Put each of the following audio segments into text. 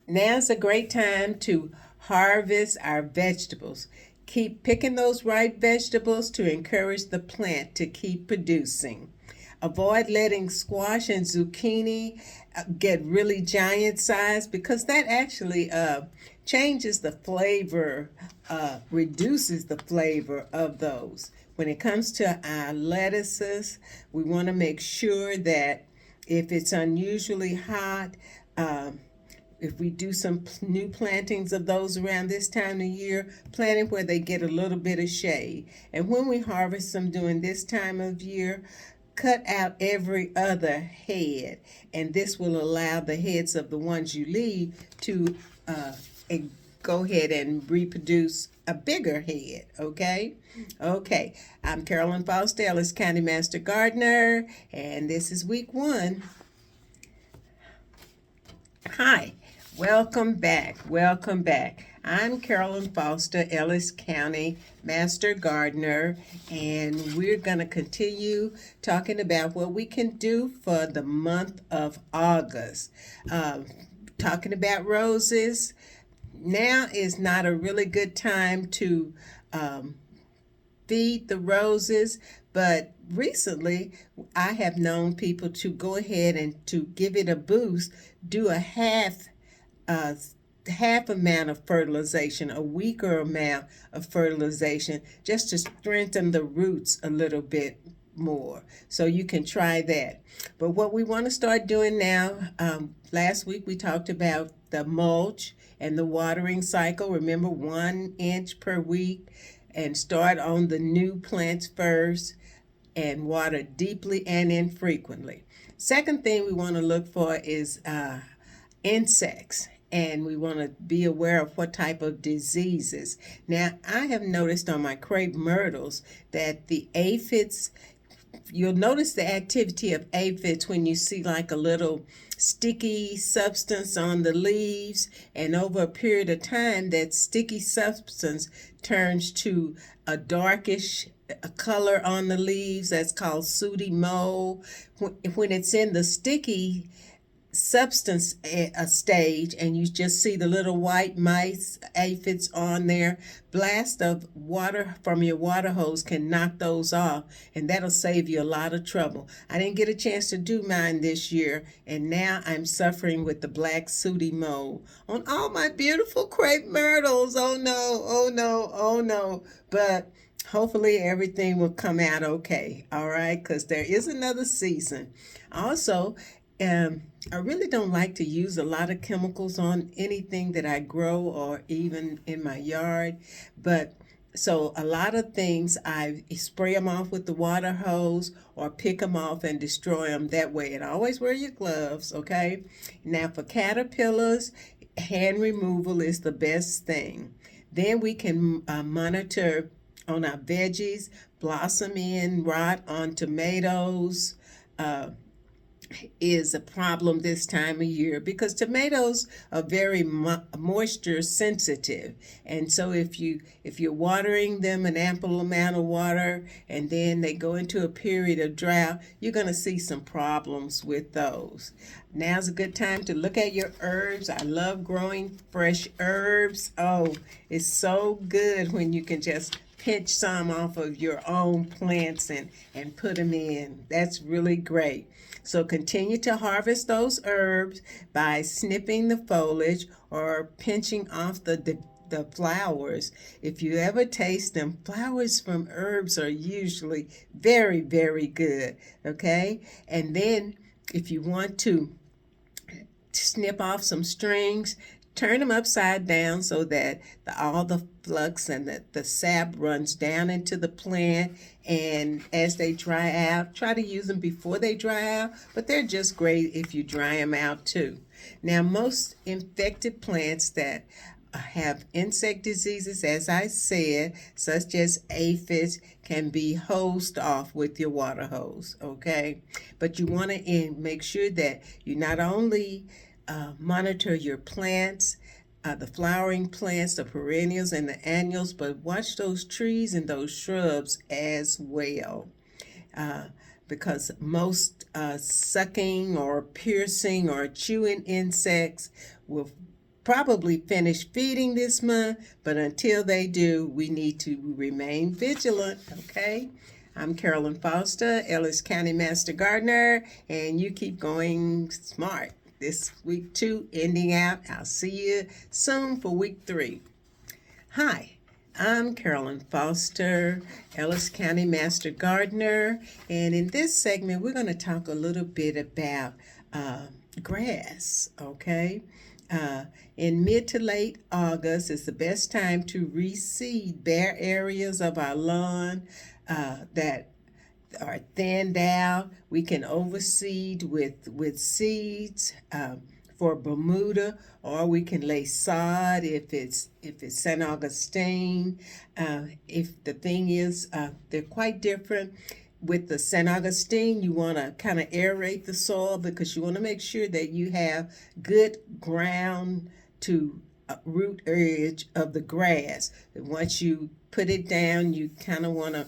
Now's a great time to harvest our vegetables. Keep picking those right vegetables to encourage the plant to keep producing. Avoid letting squash and zucchini get really giant size because that actually changes the flavor, reduces the flavor of those. When it comes to our lettuces, we want to make sure that if it's unusually hot, um, if we do some new plantings of those around this time of year, planting where they get a little bit of shade. And when we harvest them during this time of year, cut out every other head, and this will allow the heads of the ones you leave to uh, go ahead and reproduce a bigger head. Okay, I'm Carolyn Foster, Ellis County Master Gardener, and this is week 1. Hi, welcome back. Welcome back. I'm Carolyn Foster, Ellis County Master Gardener, and we're going to continue talking about what we can do for the month of August. Talking about roses. Now is not a really good time to feed the roses, but recently I have known people to go ahead and to give it a boost, do a uh, half amount of fertilization, a weaker amount of fertilization, just to strengthen the roots a little bit more. So you can try that. But what we want to start doing now, last week we talked about the mulch and the watering cycle. Remember, 1 inch per week, and start on the new plants first and water deeply and infrequently. Second thing we want to look for is insects, and we want to be aware of what type of diseases. Now, I have noticed on my crepe myrtles that the aphids, you'll notice the activity of aphids when you see like a little sticky substance on the leaves, and over a period of time that sticky substance turns to a darkish a color on the leaves. That's called sooty mold. When it's in the sticky substance a stage and you just see the little white mice, aphids on there, blast of water from your water hose can knock those off, and that'll save you a lot of trouble. I didn't get a chance to do mine this year, and now I'm suffering with the black sooty mold on all my beautiful crepe myrtles. Oh no, oh no, oh no. But hopefully everything will come out okay, all right, because there is another season. Also, I really don't like to use a lot of chemicals on anything that I grow or even in my yard, but so a lot of things I spray them off with the water hose or pick them off and destroy them that way. And always wear your gloves, okay? Now for caterpillars, hand removal is the best thing. Then we can monitor on our veggies, blossom end, rot on tomatoes, uh, is a problem this time of year because tomatoes are very moisture sensitive, and so if you're watering them an ample amount of water and then they go into a period of drought, you're going to see some problems with those. Now's a good time to look at your herbs. I love growing fresh herbs. Oh, it's so good when you can just pinch some off of your own plants and put them in. That's really great. So continue to harvest those herbs by snipping the foliage or pinching off the flowers. If you ever taste them, flowers from herbs are usually very, very good. Okay? And then if you want to snip off some strings, turn them upside down so that all the flux and the sap runs down into the plant. And as they dry out, try to use them before they dry out, but they're just great if you dry them out too. Now, most infected plants that have insect diseases, as I said, such as aphids, can be hosed off with your water hose, okay? But you want to make sure that you not only monitor your plants, the flowering plants, the perennials, and the annuals, but watch those trees and those shrubs as well. Uh, because most sucking or piercing or chewing insects will probably finish feeding this month, but until they do, we need to remain vigilant, okay? I'm Carolyn Foster, Ellis County Master Gardener, and you keep going smart. This week 2 ending out. I'll see you soon for week 3. Hi, I'm Carolyn Foster, Ellis County Master Gardener, and in this segment we're going to talk a little bit about grass, okay? In mid to late August is the best time to reseed bare areas of our lawn that are thinned out. We can overseed with seeds for Bermuda, or we can lay sod if it's St. Augustine. If the thing is, they're quite different. With the St. Augustine, you want to kind of aerate the soil because you want to make sure that you have good ground to root edge of the grass. And once you put it down, you kind of want to,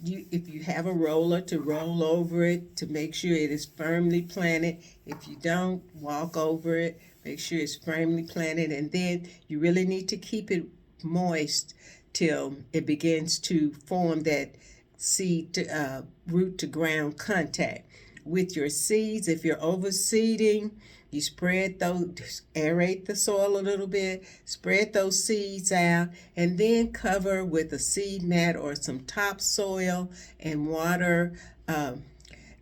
if you have a roller, to roll over it to make sure it is firmly planted. If you don't, walk over it, make sure it's firmly planted, and then you really need to keep it moist till it begins to form that seed to root to ground contact with your seeds. If you're overseeding, you spread those, aerate the soil a little bit, spread those seeds out, and then cover with a seed mat or some topsoil and water.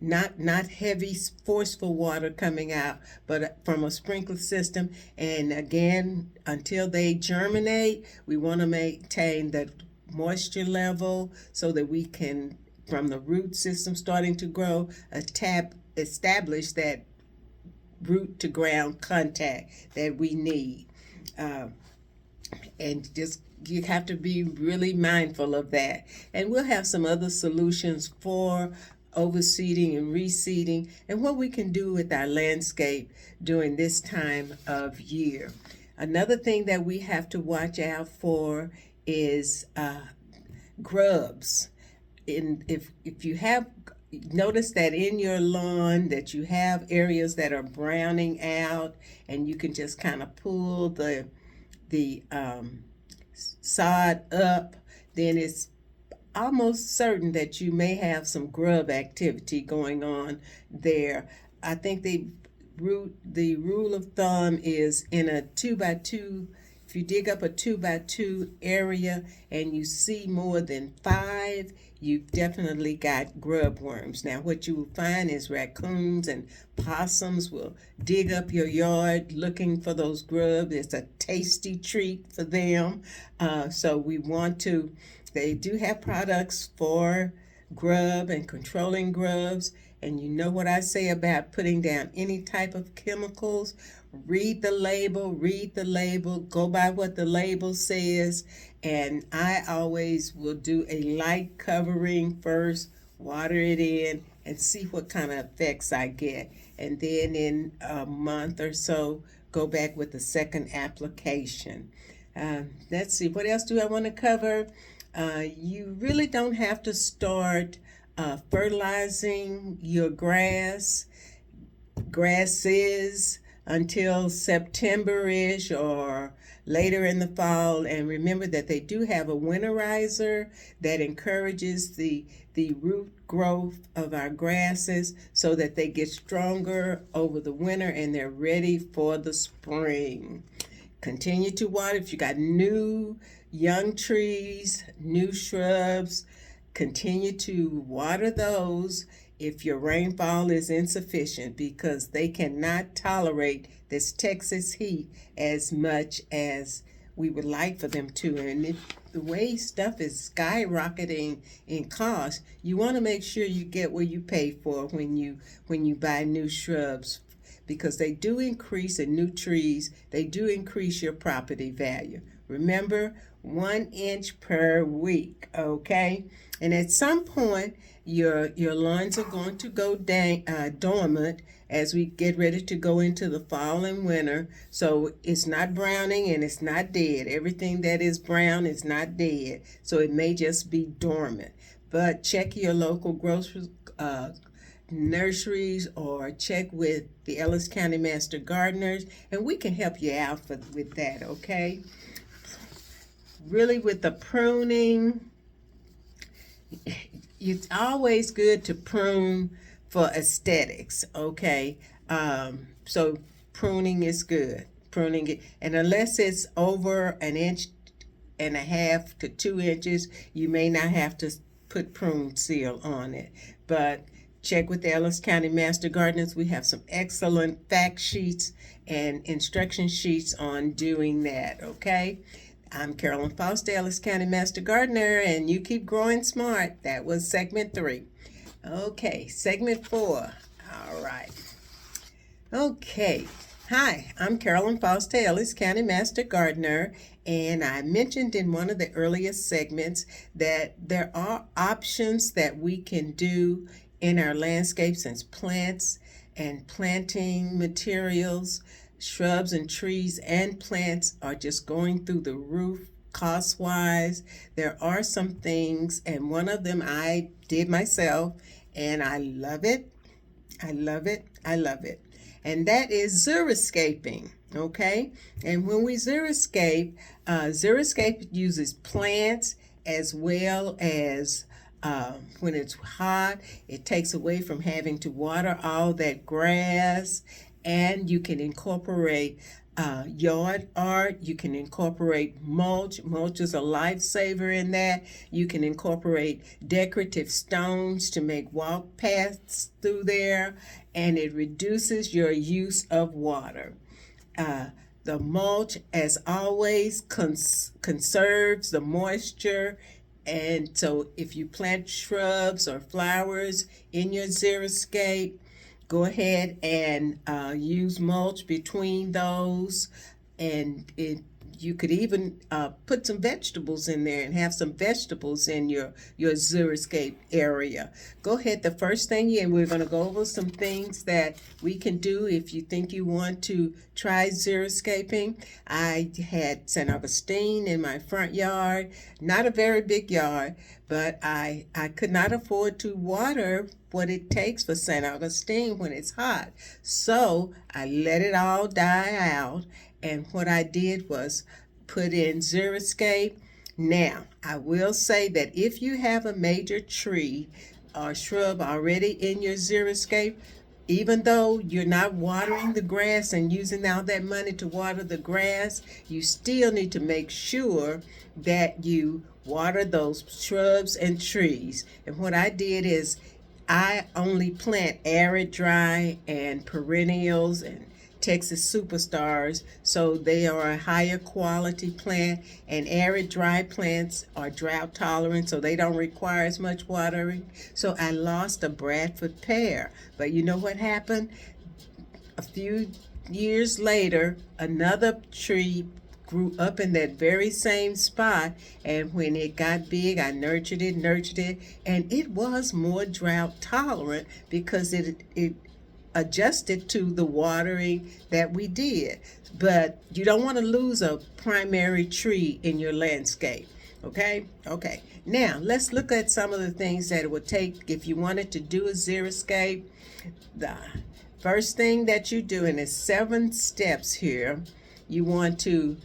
Not heavy, forceful water coming out, but from a sprinkler system. And again, until they germinate, we want to maintain the moisture level so that we can, from the root system starting to grow, establish that root to ground contact that we need. And just you have to be really mindful of that. And we'll have some other solutions for overseeding and reseeding and what we can do with our landscape during this time of year. Another thing that we have to watch out for is grubs. If you have notice that in your lawn that you have areas that are browning out, and you can just kind of pull the sod up, then it's almost certain that you may have some grub activity going on there. I think the rule of thumb is in a 2x2. If you dig up a 2x2 area and you see more than 5, you've definitely got grub worms. Now, what you will find is raccoons and possums will dig up your yard looking for those grubs. It's a tasty treat for them. So we want to, they do have products for grub and controlling grubs. And you know what I say about putting down any type of chemicals. Read the label, go by what the label says. And I always will do a light covering first, water it in, and see what kind of effects I get. And then in a month or so, go back with the second application. Let's see, what else do I want to cover? You really don't have to start fertilizing your grasses until September-ish or later in the fall. And remember that they do have a winterizer that encourages the root growth of our grasses so that they get stronger over the winter and they're ready for the spring. Continue to water. If you got new young trees, new shrubs, continue to water those if your rainfall is insufficient, because they cannot tolerate this Texas heat as much as we would like for them to. And if the way stuff is skyrocketing in cost, you want to make sure you get what you pay for when you buy new shrubs, because they do increase, in new trees, they do increase your property value. Remember, 1 inch per week, okay? And at some point, your lawns are going to go dormant as we get ready to go into the fall and winter. So it's not browning and it's not dead. Everything that is brown is not dead. So it may just be dormant. But check your local grocery nurseries or check with the Ellis County Master Gardeners, and we can help you out with that, okay? Really, with the pruning, it's always good to prune for aesthetics, okay? So pruning is good. Pruning it, and unless it's over 1.5 to 2 inches, you may not have to put prune seal on it. But check with the Ellis County Master Gardeners. We have some excellent fact sheets and instruction sheets on doing that, okay? I'm Carolyn Foster, Ellis County Master Gardener, and you keep growing smart. That was segment 3. Okay, segment 4. All right. Okay. Hi, I'm Carolyn Foster, Ellis County Master Gardener, and I mentioned in one of the earliest segments that there are options that we can do in our landscapes as plants and planting materials. Shrubs and trees and plants are just going through the roof cost-wise. There are some things, and one of them I did myself, and I love it. I love it. I love it. And that is xeriscaping, okay? And when we xeriscape, xeriscape uses plants as well as when it's hot, it takes away from having to water all that grass, and you can incorporate yard art. You can incorporate mulch. Mulch is a lifesaver in that. You can incorporate decorative stones to make walk paths through there, and it reduces your use of water. The mulch, as always, conserves the moisture, and so if you plant shrubs or flowers in your xeriscape, go ahead and use mulch between those, and you could even put some vegetables in there and have some vegetables in your xeriscape area. Go ahead. The first thing, and we're going to go over some things that we can do if you think you want to try xeriscaping. I had St. Augustine in my front yard, not a very big yard, but I could not afford to water what it takes for St. Augustine when it's hot. So I let it all die out, and what I did was put in xeriscape. Now, I will say that if you have a major tree or shrub already in your xeriscape, even though you're not watering the grass and using all that money to water the grass, you still need to make sure that you water those shrubs and trees. And what I did is I only plant arid, dry, and perennials and Texas superstars, so they are a higher quality plant, and arid, dry plants are drought tolerant, so they don't require as much watering. So I lost a Bradford pear, but you know what happened? A few years later, another tree grew up in that very same spot, and when it got big, I nurtured it, and it was more drought tolerant because it adjusted to the watering that we did. But you don't want to lose a primary tree in your landscape. Okay? Okay. Now, let's look at some of the things that it would take if you wanted to do a xeriscape. The first thing that you do, and there's 7 steps here, you want to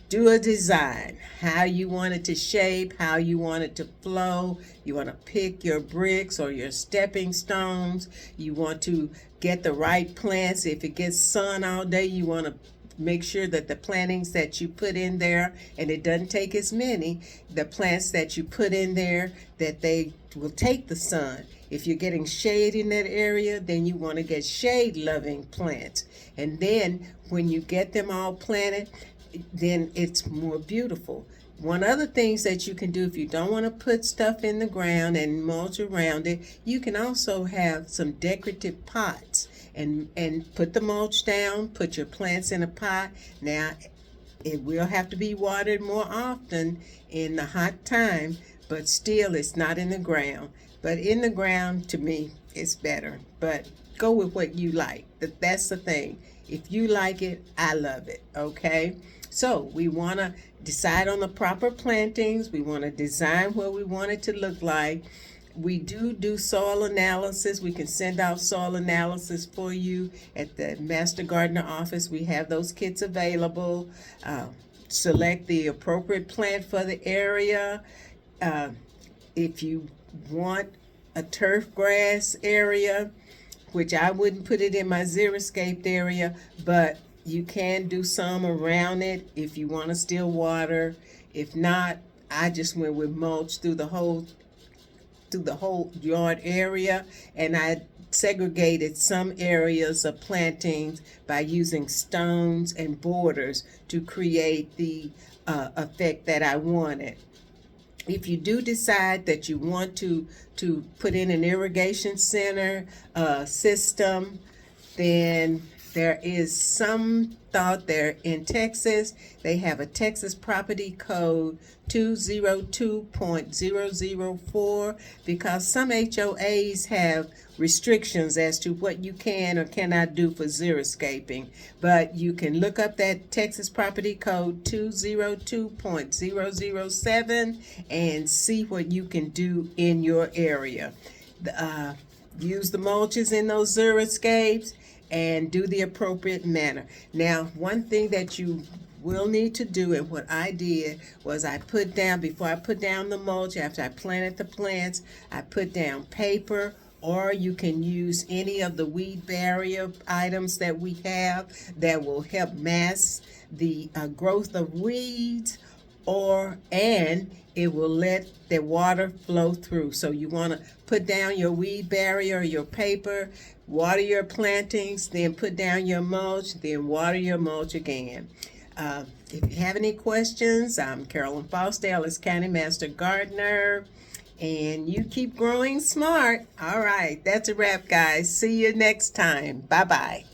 do a design, how you want it to shape, how you want it to flow. You want to pick your bricks or your stepping stones. You want to get the right plants. If it gets sun all day, you want to make sure that the plantings that you put in there, and it doesn't take as many, the plants that you put in there, that they will take the sun. If you're getting shade in that area, then you want to get shade-loving plants. And then when you get them all planted, then it's more beautiful. One other things that you can do if you don't want to put stuff in the ground and mulch around it, you can also have some decorative pots and put the mulch down, put your plants in a pot. Now, it will have to be watered more often in the hot time, but still it's not in the ground. But in the ground, to me, it's better. But go with what you like. That's the thing. If you like it, I love it, okay? So we want to decide on the proper plantings. We want to design what we want it to look like. We do soil analysis. We can send out soil analysis for you at the Master Gardener office. We have those kits available. Uh, Select the appropriate plant for the area. Uh, if you want a turf grass area, which I wouldn't put it in my xeriscaped area, but you can do some around it if you want to still water. If not, I just went with mulch through the whole yard area, and I segregated some areas of plantings by using stones and borders to create the effect that I wanted. If you do decide that you want to put in an irrigation center system, then there is some thought there in Texas. They have a Texas Property Code 202.004 because some HOAs have restrictions as to what you can or cannot do for xeriscaping. But you can look up that Texas Property Code 202.007 and see what you can do in your area. Use the mulches in those xeriscapes and do the appropriate manner. Now, one thing that you will need to do, and what I did was before I put down the mulch, after I planted the plants, I put down paper, or you can use any of the weed barrier items that we have that will help mask the growth of weeds, and it will let the water flow through. So you want to put down your weed barrier, your paper, water your plantings, then put down your mulch, then water your mulch again. If you have any questions, I'm Carolyn Foster, Ellis County Master Gardener, and you keep growing smart. All right, that's a wrap, guys. See you next time. Bye-bye.